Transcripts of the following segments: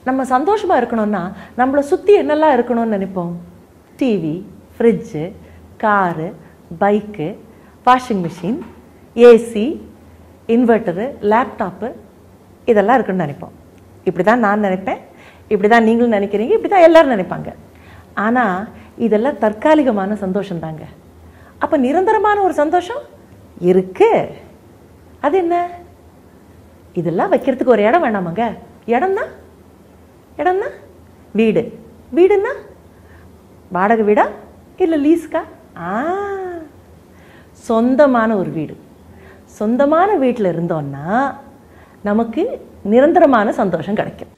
நம்ம சந்தோஷமாக இருக்கணும்னா நம்மளை சுற்றி என்னெல்லாம் இருக்கணும்னு நினைப்போம்? TV, fridge, car, bike, washing machine, AC, inverter, laptop, இதெல்லாம் இருக்குன்னு நினைப்போம். இப்படி தான் நான் நினைப்பேன், இப்படி தான் நீங்களும் நினைக்கிறீங்க, இப்படி தான் எல்லோரும் நினைப்பாங்க. ஆனால் இதெல்லாம் தற்காலிகமான சந்தோஷம் தாங்க. அப்போ நிரந்தரமான ஒரு சந்தோஷம் இருக்கு. அது என்ன? இதெல்லாம் வைக்கிறதுக்கு ஒரு இடம் வேணாமாங்க? இடம்னா வீடு. வீடுன்னா வாடகை வீடா இல்லை லீஸ்க்கா? சொந்தமான ஒரு வீடு. சொந்தமான வீட்டில் இருந்தோம்னா நமக்கு நிரந்தரமான சந்தோஷம் கிடைக்கும்.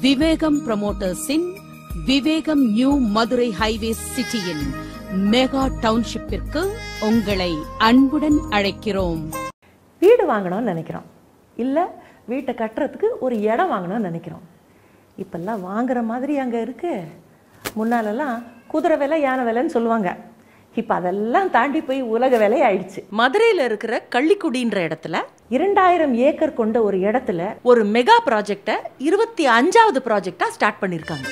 விவேகம் ப்ரமோட்டர்ஸின் விவேகம் நியூ மதுரை ஹைவே சிட்டியின் மெகா டவுன்ஷிப்பிற்கு உங்களை அன்புடன் அழைக்கிறோம். வீடு வாங்கணும்னு நினைக்கிறோம், இல்லை வீட்டை கட்டுறதுக்கு ஒரு இடம் வாங்கணும்னு நினைக்கிறோம். இப்பெல்லாம் வாங்குற மாதிரி அங்கே இருக்கு. முன்னாலெல்லாம் குதிரை விலை, யானை விலைன்னு சொல்லுவாங்க. இப்போ அதெல்லாம் தாண்டி போய் உலக விலை ஆயிடுச்சு. மதுரையில் இருக்கிற கள்ளிக்குடின்ற இடத்துல 2000 ஏக்கர் கொண்ட ஒரு இடத்துல ஒரு மெகா ப்ராஜெக்டை 25வது ப்ராஜெக்டா ஸ்டார்ட் பண்ணியிருக்காங்க.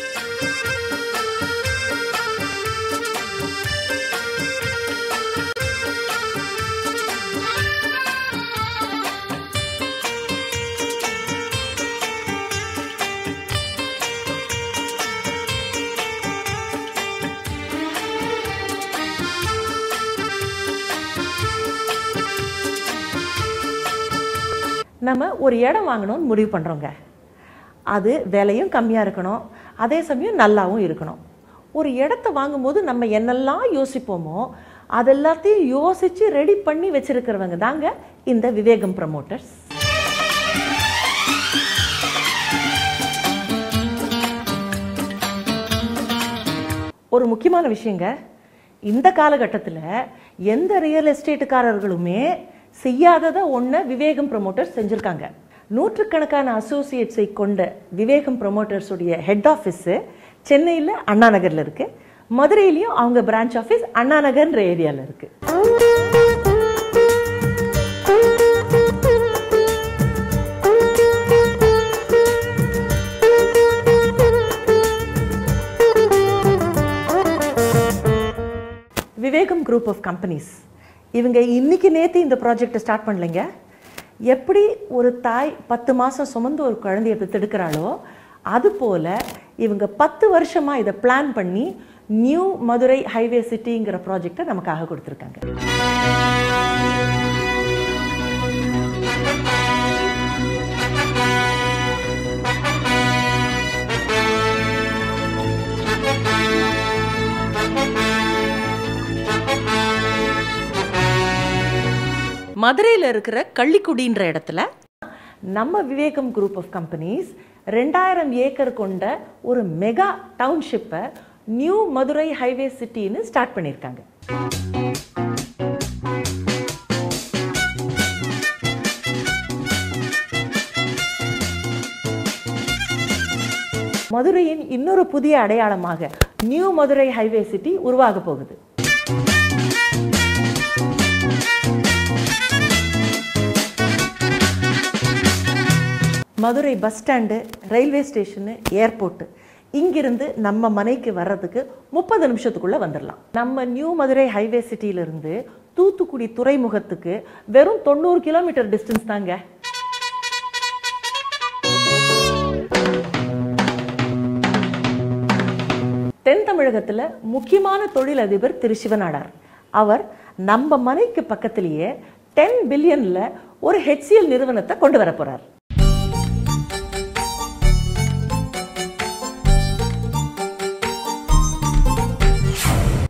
நம்ம ஒரு இடம் வாங்கணும்னு முடிவு பண்ணுறோங்க. அது விலையும் கம்மியாக இருக்கணும், அதே சமயம் நல்லாவும் இருக்கணும். ஒரு இடத்த வாங்கும்போது நம்ம என்னெல்லாம் யோசிப்போமோ அதெல்லாத்தையும் யோசித்து ரெடி பண்ணி வச்சுருக்கிறவங்க தாங்க இந்த விவேகம் ப்ரமோட்டர்ஸ். ஒரு முக்கியமான விஷயங்க, இந்த காலகட்டத்தில் எந்த ரியல் எஸ்டேட்டுக்காரர்களுமே செய்யாததை ஒன்று விவேகம் ப்ரமோட்டர்ஸ் செஞ்சுருக்காங்க. நூற்றுக்கணக்கான அசோசியேட்ஸை கொண்ட விவேகம் ப்ரமோட்டர்ஸுடைய ஹெட் ஆஃபீஸு சென்னையில் அண்ணா நகரில் இருக்குது. மதுரையிலையும் அவங்க பிரான்ச் ஆஃபீஸ் அண்ணா நகர்ன்ற ஏரியாவில் இருக்குது. விவேகம் குரூப் ஆஃப் கம்பெனிஸ் இவங்க இன்னைக்கு நேற்று இந்த ப்ராஜெக்டை ஸ்டார்ட் பண்ணலைங்க. எப்படி ஒரு தாய் 10 மாதம் சுமந்து ஒரு குழந்தைய பெற்றெடுக்கிறாளோ அதுபோல் இவங்க 10 வருஷமாக இதை பிளான் பண்ணி நியூ மதுரை ஹைவே சிட்டிங்கிற ப்ராஜெக்டை நமக்காக கொடுத்துருக்காங்க. மதுரையில் இருக்கிற கள்ளிக்குடின்ற இடத்துல நம்ம Vivegam group of companies 2000 acre கொண்ட ஒரு மெகா டவுன்ஷிப்பை நியூ மதுரை ஹைவே சிட்டின்னு ஸ்டார்ட் பண்ணியிருக்காங்க. மதுரையின் இன்னொரு புதிய அடையாளமாக நியூ மதுரை ஹைவே சிட்டி உருவாக போகுது. Madurai bus stand, railway station, airport, இங்கிருந்து நம்ம மனைக்கு வர்றதுக்கு 30 நிமிஷத்துக்குள்ளே வந்துடலாம். நம்ம நியூ மதுரை ஹைவே சிட்டியிலிருந்து தூத்துக்குடி துறைமுகத்துக்கு வெறும் 90 கிலோமீட்டர் டிஸ்டன்ஸ் தாங்க. தென் தமிழகத்தில் முக்கியமான தொழிலதிபர் திரு சிவநாடார். அவர் நம்ம மனைக்கு பக்கத்திலேயே 10 பில்லியனில் ஒரு HCL நிறுவனத்தை கொண்டு வர போகிறார்.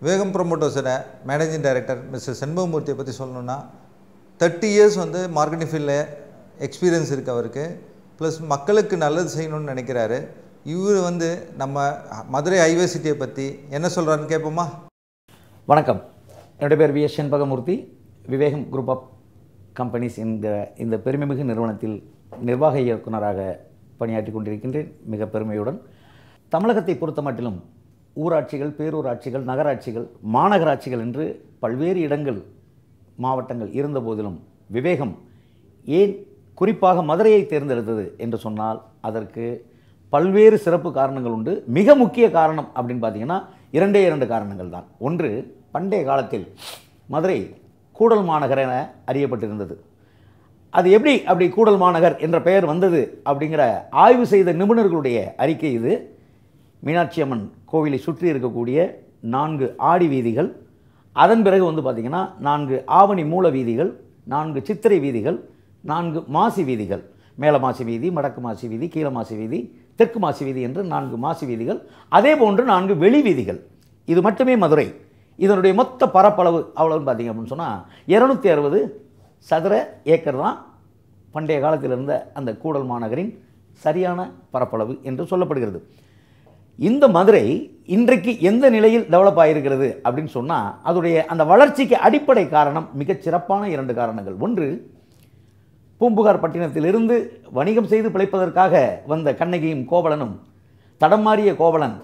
விவேகம் ப்ரொமோட்டர்ஸோட மேனேஜிங் டைரக்டர் மிஸ்டர் செண்பகமூர்த்தியை பற்றி சொல்லணுன்னா 30 இயர்ஸ் வந்து மார்க்கெட்டிங் ஃபீல்டில் எக்ஸ்பீரியன்ஸ் இருக்குது அவருக்கு. ப்ளஸ் மக்களுக்கு நல்லது செய்யணும்னு நினைக்கிறாரு. இவர் வந்து நம்ம மதுரை ஹைவே சிட்டியை பற்றி என்ன சொல்கிறாருன்னு கேட்போமா? வணக்கம், என்னுடைய பேர் V S Shenbagamoorthy. Vivegam group of companies இந்த பெருமைமிகு நிறுவனத்தில் நிர்வாக இயக்குநராக பணியாற்றி கொண்டிருக்கின்றேன் மிக பெருமையுடன். தமிழகத்தை பொறுத்த மட்டிலும் ஊராட்சிகள், பேரூராட்சிகள், நகராட்சிகள், மாநகராட்சிகள் என்று பல்வேறு இடங்கள், மாவட்டங்கள் இருந்த போதிலும் விவேகம் ஏன் குறிப்பாக மதுரையை தேர்ந்தெடுத்தது என்று சொன்னால் அதற்கு பல்வேறு சிறப்பு காரணங்கள் உண்டு. மிக முக்கிய காரணம் அப்படின்னு பார்த்தீங்கன்னா 2 காரணங்கள் தான். ஒன்று, பண்டைய காலத்தில் மதுரை கூடல் மாநகர் என அறியப்பட்டிருந்தது. அது அப்படி கூடல் மாநகர் என்ற பெயர் வந்தது அப்படிங்கிற ஆய்வு செய்த நிபுணர்களுடைய அறிக்கை இது. மீனாட்சி அம்மன் கோவிலை சுற்றி இருக்கக்கூடிய 4 ஆடி வீதிகள், அதன் பிறகு வந்து பார்த்திங்கன்னா 4 ஆவணி மூல வீதிகள், 4 சித்திரை வீதிகள், 4 மாசி வீதிகள், மேல மாசி வீதி, வடக்கு மாசி வீதி, கீழ மாசி வீதி, தெற்கு மாசி வீதி என்று 4 மாசி வீதிகள், அதே போன்று 4 வெளி வீதிகள். இது மட்டுமே மதுரை. இதனுடைய மொத்த பரப்பளவு அவ்வளோன்னு பார்த்தீங்க அப்படின்னு சொன்னால் 260 சதுர ஏக்கர் தான் பண்டைய காலத்தில் இருந்த அந்த கூடல் மாநகரின் சரியான பரப்பளவு என்று சொல்லப்படுகிறது. இந்த மதுரை இன்றைக்கு எந்த நிலையில் டெவலப் ஆகியிருக்கிறது அப்படின்னு சொன்னால் அதோடைய அந்த வளர்ச்சிக்கு அடிப்படை காரணம் மிகச் சிறப்பான 2 காரணங்கள். ஒன்று, பூம்புகார் பட்டினத்திலிருந்து வணிகம் செய்து பிழைப்பதற்காக வந்த கண்ணகியும் கோவலனும் தடம் மாறிய கோவலன்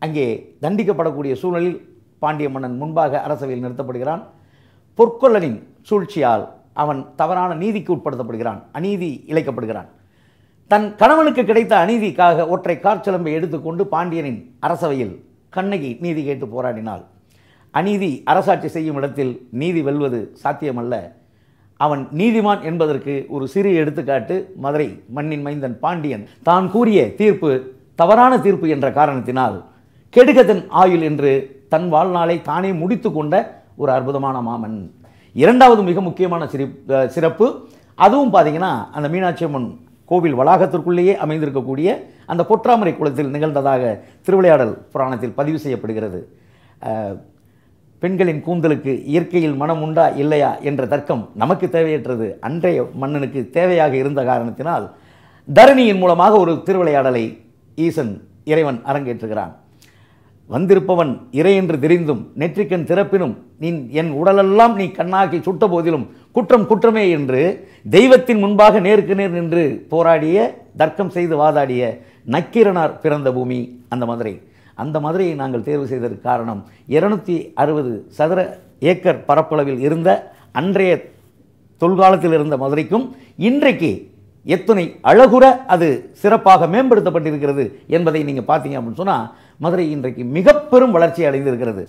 அங்கே தண்டிக்கப்படக்கூடிய சூழலில் பாண்டிய மன்னன் முன்பாக அரசவையில் நிறுத்தப்படுகிறான். பொற்கொல்லனின் சூழ்ச்சியால் அவன் தவறான நீதிக்கு உட்படுத்தப்படுகிறான், அநீதி இழைக்கப்படுகிறான். தன் கணவனுக்கு கிடைத்த அநீதிக்காக ஒற்றை காற்சிலம்பை எடுத்துக்கொண்டு பாண்டியனின் அரசவையில் கண்ணகி நீதி கேட்டு போராடினாள். அநீதி அரசாட்சி செய்யும் இடத்தில் நீதி வெல்வது சாத்தியமல்ல. அவன் நீதிமான் என்பதற்கு ஒரு சிறு எடுத்துக்காட்டு மதுரை மண்ணின் மைந்தன் பாண்டியன். தான் கூறிய தீர்ப்பு தவறான தீர்ப்பு என்ற காரணத்தினால் கெடுகதன் ஆயுள் என்று தன் வாழ்நாளை தானே முடித்து கொண்ட ஒரு அற்புதமான மாமன். 2வது மிக முக்கியமான சிறப்பு, அதுவும் பார்த்தீங்கன்னா அந்த மீனாட்சி அம்மன் கோவில் வளாகத்திற்குள்ளேயே அமைந்திருக்கக்கூடிய அந்த பொற்றாமரை குளத்தில் நிகழ்ந்ததாக திருவிளையாடல் புராணத்தில் பதிவு செய்யப்படுகிறது. பெண்களின் கூந்தலுக்கு இயற்கையில் மனம் உண்டா இல்லையா என்ற தர்க்கம் நமக்கு தேவையற்றது, அன்றைய மன்னனுக்கு தேவையாக இருந்த காரணத்தினால் தரணியின் மூலமாக ஒரு திருவிளையாடலை ஈசன் இறைவன் அரங்கேற்றுகிறான். வந்திருப்பவன் இறை என்று தெரிந்தும் நெற்றிக்கண் திறப்பினும் நீ என் உடலெல்லாம் நீ கண்ணாக்கி சுட்ட போதிலும் குற்றம் குற்றமே என்று தெய்வத்தின் முன்பாக நேருக்கு நேர் நின்று போராடிய, தர்க்கம் செய்து வாதாடிய நக்கீரனார் பிறந்த பூமி அந்த மதுரை. அந்த மதுரையை நாங்கள் தேர்வு செய்ததற்கு காரணம் 260 சதுர ஏக்கர் பரப்பளவில் இருந்த அன்றைய தொல்காலத்தில் இருந்த மதுரைக்கும் இன்றைக்கு எத்தனை அழகுற அது சிறப்பாக மேம்படுத்தப்பட்டிருக்கிறது என்பதை நீங்கள் பார்த்தீங்க அப்படின்னு சொன்னால் மதுரை இன்றைக்கு மிக பெரும் வளர்ச்சி அடைந்திருக்கிறது.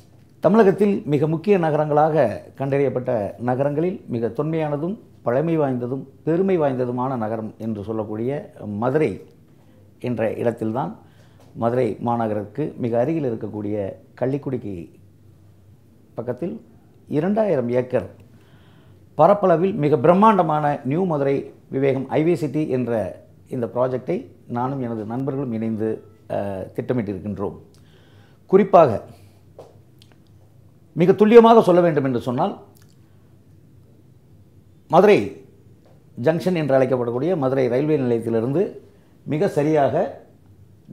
தமிழகத்தில் மிக முக்கிய நகரங்களாக கண்டறியப்பட்ட நகரங்களில் மிக தொன்மையானதும் பழமை வாய்ந்ததும் பெருமை வாய்ந்ததுமான நகரம் என்று சொல்லக்கூடிய மதுரை என்ற இடத்தில்தான் மதுரை மாநகருக்கு மிக அருகில் இருக்கக்கூடிய கள்ளிக்குடிக்கு பக்கத்தில் 2000 ஏக்கர் பரப்பளவில் மிக பிரம்மாண்டமான நியூ மதுரை விவேகம் ஹைவே சிட்டி என்ற இந்த ப்ராஜெக்டை நானும் எனது நண்பர்களும் இணைந்து திட்டமிட்டிருக்கின்றோம். குறிப்பாக மிக துல்லியமாக சொல்ல வேண்டும் என்று சொன்னால் மதுரை ஜங்ஷன் என்று அழைக்கப்படக்கூடிய மதுரை ரயில்வே நிலையத்திலிருந்து மிக சரியாக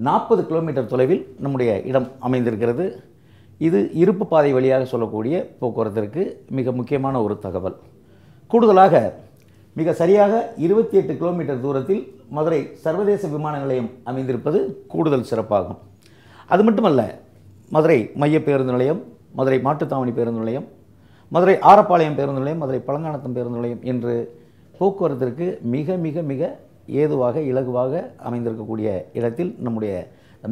40 கிலோமீட்டர் தொலைவில் நம்முடைய இடம் அமைந்திருக்கிறது. இது இருப்பு பாதை வழியாக சொல்லக்கூடிய போக்குவரத்திற்கு மிக முக்கியமான ஒரு தகவல். கூடுதலாக மிக சரியாக 28 கிலோமீட்டர் தூரத்தில் மதுரை சர்வதேச விமான நிலையம் அமைந்திருப்பது கூடுதல் சிறப்பாகும். அது மட்டுமல்ல, மதுரை மைய பேருந்து நிலையம், மதுரை மாட்டுத்தாவணி பேருந்து நிலையம், மதுரை ஆரப்பாளையம் பேருந்து நிலையம், மதுரை பழங்கானத்தம் பேருந்து நிலையம் என்று போக்குவரத்திற்கு மிக மிக மிக ஏதுவாக இலகுவாக அமைந்திருக்கக்கூடிய இடத்தில் நம்முடைய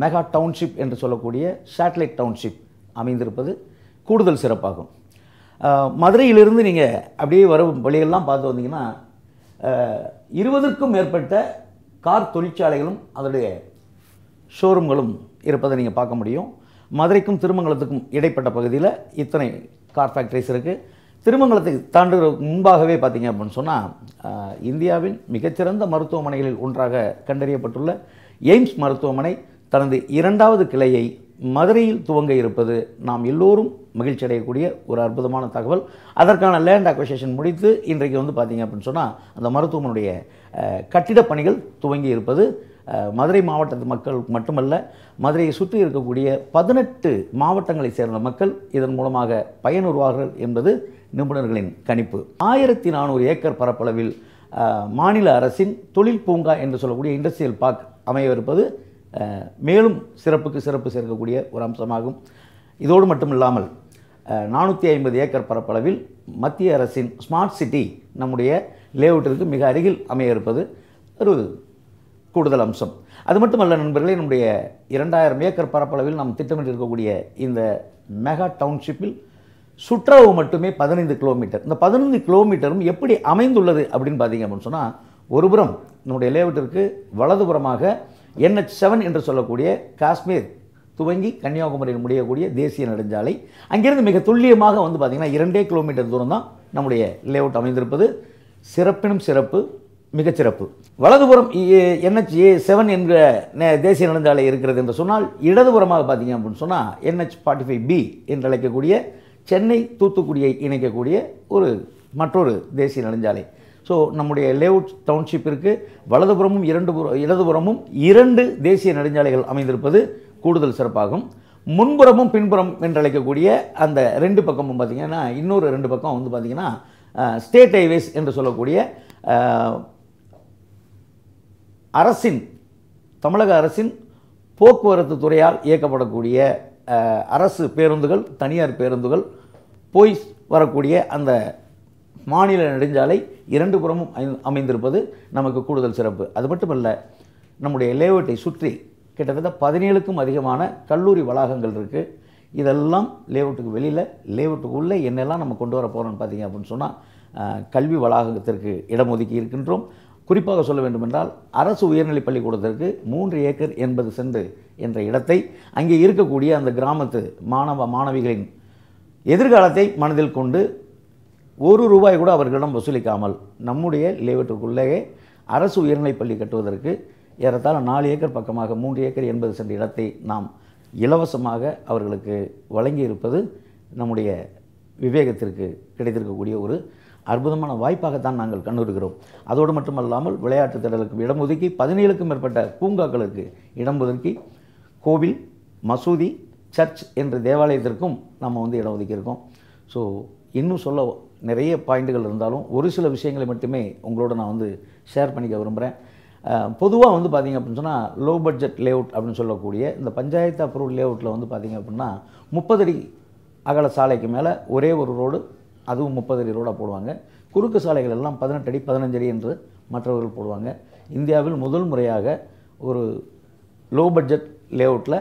மெகா டவுன்ஷிப் என்று சொல்லக்கூடிய சேட்டலைட் டவுன்ஷிப் அமைந்திருப்பது கூடுதல் சிறப்பாகும். மதுரையிலிருந்து நீங்கள் அப்படியே வரும் வழியெல்லாம் பார்த்து வந்தீங்கன்னா 20க்கும் மேற்பட்ட கார் தொழிற்சாலைகளும் அதனுடைய ஷோரூம்களும் இருப்பதை நீங்கள் பார்க்க முடியும். மதுரைக்கும் திருமங்கலத்துக்கும் இடைப்பட்ட பகுதியில் இத்தனை கார் ஃபேக்ட்ரிஸ் இருக்குது. திருமங்கலத்தை தாண்டுவதற்கு முன்பாகவே பார்த்தீங்க அப்படின்னு சொன்னால் இந்தியாவின் மிகச்சிறந்த மருத்துவமனைகளில் ஒன்றாக கண்டறியப்பட்டுள்ள எய்ம்ஸ் மருத்துவமனை தனது 2வது கிளையை மதுரையில் துவங்க இருப்பது நாம் எல்லோரும் மகிழ்ச்சி அடையக்கூடிய ஒரு அற்புதமான தகவல். அதற்கான லேண்ட் அக்விசிஷன் முடித்து இன்றைக்கு வந்து பார்த்திங்க அப்படின்னு சொன்னால் அந்த மருத்துவமனையுடைய கட்டிடப் பணிகள் துவங்கி இருப்பது மதுரை மாவட்டத்து மக்கள் மட்டுமல்ல, மதுரையை சுற்றி இருக்கக்கூடிய 18 மாவட்டங்களை சேர்ந்த மக்கள் இதன் மூலமாக பயனுறுவார்கள் என்பது நிபுணர்களின் கணிப்பு. 1400 ஏக்கர் பரப்பளவில் மாநில அரசின் தொழில் பூங்கா என்று சொல்லக்கூடிய இண்டஸ்ட்ரியல் பார்க் அமையவிருப்பது மேலும் சிறப்புக்கு சிறப்பு சேர்க்கக்கூடிய ஒரு அம்சமாகும். இதோடு மட்டுமில்லாமல் 450 ஏக்கர் பரப்பளவில் மத்திய அரசின் ஸ்மார்ட் சிட்டி நம்முடைய லேஅவுட்டிற்கு மிக அருகில் அமைய இருப்பது ஒரு கூடுதல் அம்சம். அது மட்டுமல்ல நண்பர்களே, நம்முடைய 2000 ஏக்கர் பரப்பளவில் நாம் திட்டமிட்டிருக்கக்கூடிய இந்த மெகா டவுன்ஷிப்பில் சுற்றளவு மட்டுமே 15 கிலோமீட்டர். இந்த 15 கிலோமீட்டரும் எப்படி அமைந்துள்ளது அப்படின்னு பார்த்தீங்க அப்படின்னு சொன்னால், ஒருபுறம் நம்முடைய லேஅவுட்டிற்கு வலதுபுறமாக NH7 என்று சொல்லக்கூடிய காஷ்மீர் துவங்கி கன்னியாகுமரியில் முடியக்கூடிய தேசிய நெடுஞ்சாலை, அங்கிருந்து மிக துல்லியமாக வந்து பார்த்திங்கன்னா 2 கிலோமீட்டர் தூரம் தான் நம்முடைய லேஅவுட் அமைந்திருப்பது சிறப்பினும் சிறப்பு, மிகச்சிறப்பு. வலதுபுறம் NH7 என்ற தேசிய நெடுஞ்சாலை இருக்கிறது என்று சொன்னால், இடதுபுறமாக பார்த்தீங்க அப்படின்னு சொன்னால் NH45B என்று அழைக்கக்கூடிய சென்னை தூத்துக்குடியை இணைக்கக்கூடிய மற்றொரு தேசிய நெடுஞ்சாலை. ஸோ நம்முடைய லேஅவுட் டவுன்ஷிப்பிற்கு வலதுபுறமும் இடதுபுறமும் 2 தேசிய நெடுஞ்சாலைகள் அமைந்திருப்பது கூடுதல் சிறப்பாகும். முன்புறமும் பின்புறம் என்று அழைக்கக்கூடிய அந்த 2 பக்கமும் பார்த்திங்கன்னா இன்னொரு 2 பக்கம் வந்து பார்த்திங்கன்னா ஸ்டேட் ஹைவேஸ் என்று சொல்லக்கூடிய தமிழக அரசின் போக்குவரத்து துறையால் இயக்கப்படக்கூடிய அரசு பேருந்துகள், தனியார் பேருந்துகள் போய் வரக்கூடிய அந்த மாநில நெடுஞ்சாலை 2 புறமும் அமைந்திருப்பது நமக்கு கூடுதல் சிறப்பு. அது மட்டுமல்ல, நம்முடைய லேஅவுட்டை சுற்றி கிட்டத்தட்ட 17க்கும் அதிகமான கல்லூரி வளாகங்கள் இருக்குது. இதெல்லாம் லேஅவுட்டுக்கு வெளியில், லேஅவுட்டுக்கு உள்ளே என்னெல்லாம் நம்ம கொண்டு வர போகிறோம்னு பார்த்தீங்க அப்படின்னு சொன்னால், கல்வி வளாகத்திற்கு இடம் ஒதுக்கி இருக்கின்றோம். குறிப்பாக சொல்ல வேண்டுமென்றால், அரசு உயர்நிலைப் பள்ளிக்கூடத்திற்கு 3 ஏக்கர் 80 சென்ட் என்ற இடத்தை அங்கே இருக்கக்கூடிய அந்த கிராமத்து மாணவிகளின் எதிர்காலத்தை மனதில் கொண்டு ₹1 கூட அவர்களிடம் வசூலிக்காமல் நம்முடைய லேஅவுட்டிற்குள்ளேயே அரசு உயர்நிலைப் பள்ளி கட்டுவதற்கு ஏறத்தாழ 4 ஏக்கர் பக்கமாக 3 ஏக்கர் 80 சென்ட் இடத்தை நாம் இலவசமாக அவர்களுக்கு வழங்கி இருப்பது நம்முடைய விவேகத்திற்கு கிடைத்திருக்கக்கூடிய ஒரு அற்புதமான வாய்ப்பாகத்தான் நாங்கள் கண்டுகிறோம். அதோடு மட்டுமல்லாமல் விளையாட்டு திடலுக்கு இடம் ஒதுக்கி 17க்கும் மேற்பட்ட பூங்காக்களுக்கு இடம் ஒதுக்கி கோவில், மசூதி, சர்ச் என்ற தேவாலயத்திற்கும் நம்ம வந்து இடம் ஒதுக்கியிருக்கோம். ஸோ இன்னும் சொல்ல நிறைய பாயிண்ட்டுகள் இருந்தாலும் ஒரு சில விஷயங்களை மட்டுமே உங்களோட நான் வந்து ஷேர் பண்ணிக்க விரும்புகிறேன். பொதுவாக வந்து பார்த்திங்க அப்படின்னு சொன்னால், லோ பட்ஜெட் லேஅவுட் அப்படின்னு சொல்லக்கூடிய இந்த பஞ்சாயத்து அப்ரூவல் லேஅவுட்டில் வந்து பார்த்திங்க அப்படின்னா 30 அடி அகல சாலைக்கு மேலே ஒரே ஒரு ரோடு, அதுவும் 30 அடி ரோடாக போடுவாங்க. குறுக்கு சாலைகள் எல்லாம் 18 அடி 15 அடி என்று மற்றவர்கள் போடுவாங்க. இந்தியாவில் முதல் முறையாக ஒரு லோ பட்ஜெட் லேஅவுட்டில்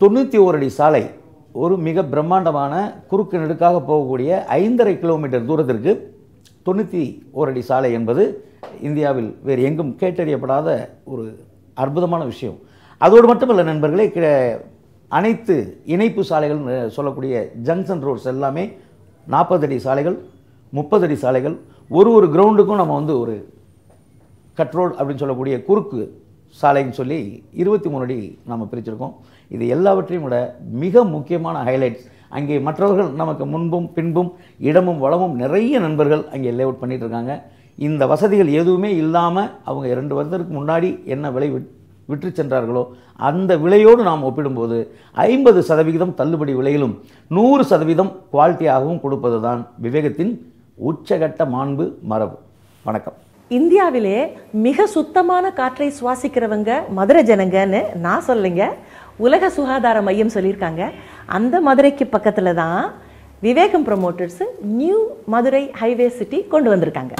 91 அடி சாலை, ஒரு மிக பிரம்மாண்டமான குறுக்கு நெடுக்காக போகக்கூடிய 5.5 கிலோமீட்டர் தூரத்திற்கு 91 அடி சாலை என்பது இந்தியாவில் வேறு எங்கும் கேட்டறியப்படாத ஒரு அற்புதமான விஷயம். அதோடு மட்டுமல்ல நண்பர்களே, அனைத்து இணைப்பு சாலைகள் சொல்லக்கூடிய ஜங்ஷன் ரோட்ஸ் எல்லாமே 40 அடி சாலைகள், 30 அடி சாலைகள். ஒரு கிரவுண்டுக்கும் நம்ம வந்து ஒரு கட் ரோடு அப்படின்னு சொல்லக்கூடிய குறுக்கு சாலைன்னு சொல்லி 23 அடி நம்ம பிரிச்சிருக்கோம். இது எல்லாவற்றையும் விட மிக முக்கியமான ஹைலைட்ஸ், அங்கே மற்றவர்கள் நமக்கு முன்பும் பின்பும் இடமும் வளமும் நிறைய நண்பர்கள் அங்கே லேஅவுட் பண்ணிட்டு இருக்காங்க. இந்த வசதிகள் எதுவுமே இல்லாமல் அவங்க 2 வருடத்துக்கு முன்னாடி என்ன விலை விற்று சென்றார்களோ அந்த விலையோடு நாம் ஒப்பிடும்போது 50% தள்ளுபடி விலையிலும் 100% குவாலிட்டியாகவும் கொடுப்பது தான் விவேகத்தின் உச்சகட்ட மாண்பு மரபு. வணக்கம். இந்தியாவிலே மிக சுத்தமான காற்றை சுவாசிக்கிறவங்க மதுரை ஜனங்கன்னு நான் சொல்லுங்க, உலக சுகாதார மையம் சொல்லியிருக்காங்க. அந்த மதுரைக்கு பக்கத்தில் தான் Vivegam promoters new Madurai highway city கொண்டு வந்திருக்காங்க.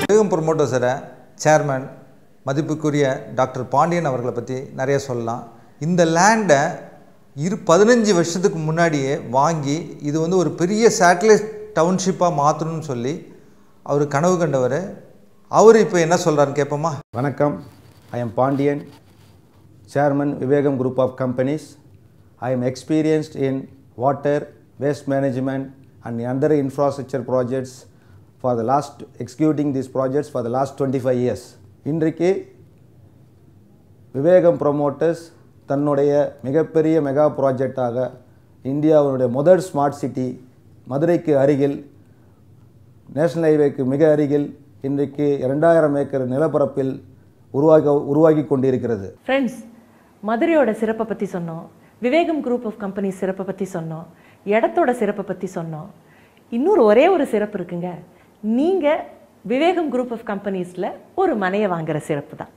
விவேகம் ப்ரமோட்டர்ஸோட சேர்மன் மதிப்புக்குரிய டாக்டர் பாண்டியன் அவர்களை பற்றி நிறைய சொல்லலாம். இந்த லேண்டை 15 வருஷத்துக்கு முன்னாடியே வாங்கி இது வந்து ஒரு பெரிய சேட்டலைட் டவுன்ஷிப்பாக மாற்றணும்னு சொல்லி அவர் கனவு கண்டவர். அவர் இப்போ என்ன சொல்கிறாருன்னு கேட்போமா? வணக்கம். I am Pandian, Chairman Vivegam Group of Companies. I am experienced in water, waste management and other infrastructure projects for the last executing these projects for the last 25 years. இன்றைக்கு விவேகம் ப்ரொமோட்டர்ஸ் தன்னுடைய மிகப்பெரிய மெகா ப்ராஜெக்டாக இந்தியாவுடைய முதல் smart city மதுரைக்கு அருகில் national ஹைவேக்கு மிக அருகில் இன்றைக்கு 2000 ஏக்கர் நிலப்பரப்பில் உருவாகி கொண்டிருக்கிறது. ஃப்ரெண்ட்ஸ், மதுரையோட சிறப்பை பற்றி சொன்னோம், விவேகம் குரூப் ஆஃப் கம்பெனிஸ் சிறப்பை பற்றி சொன்னோம், இடத்தோட சிறப்பை பற்றி சொன்னோம். இன்னொரு ஒரே ஒரு சிறப்பு இருக்குங்க. நீங்கள் விவேகம் குரூப் ஆஃப் கம்பெனிஸில் ஒரு மனையை வாங்குகிற சிறப்பு தான்.